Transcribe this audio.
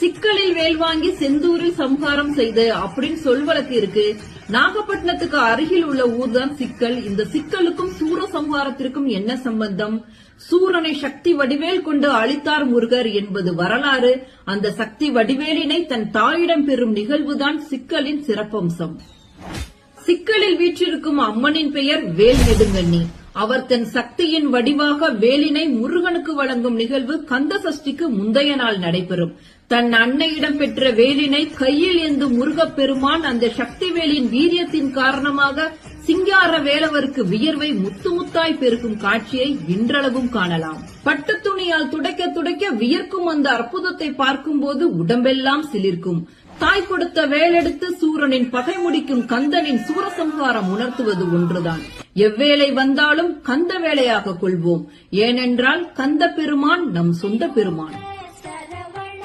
சிக்கலில் வேல் வாங்கி செந்தூரில் சம்ஹாரம் செய்து அப்படின்னு சொல்வழக்கு இருக்கு. நாகப்பட்டினத்துக்கு அருகில் உள்ள ஊர்தான் சிக்கல். இந்த சிக்கலுக்கும் சூர சம்ஹாரத்திற்கும் என்ன சம்பந்தம்? சூரனை சக்தி வடிவேல் கொண்டு அழித்தார் முருகர் என்பது வரலாறு. அந்த சக்தி வடிவேலினை தன் தாயிடம் பெறும் நிகழ்வுதான் சிக்கலின் சிறப்பம்சம். சிக்கலில் வீற்றிருக்கும் அம்மனின் பெயர் வேல் நெடுங்கண்ணி. அவர் தன் சக்தியின் வடிவாக வேலினை முருகனுக்கு வழங்கும் நிகழ்வு கந்த சஷ்டிக்கு முந்தைய நாள் நடைபெறும். தன் அன்னையிடம் பெற்ற வேலினை கையில் ஏந்தும் முருகப்பெருமான் அந்த சக்தி வேலின் வீரியத்தின் காரணமாக சிங்கார வேலவருக்கு வியர்வை முத்து முத்தாய் பெருக்கும் காட்சியை இன்றளவும் காணலாம். பட்டு துணியால் துடைக்க துடைக்க வியர்க்கும் அந்த அற்புதத்தை பார்க்கும்போது உடம்பெல்லாம் சிலிர்க்கும். தாய் கொடுத்த வேலெடுத்து சூரனின் பகை முடிக்கும் கந்தனின் சூரசம்ஹாரம் உணர்த்துவது ஒன்றுதான். எவ்வேளை வந்தாலும் கந்த வேலையாக கொள்வோம். ஏனென்றால் கந்த பெருமான் நம் சொந்த பெருமான்.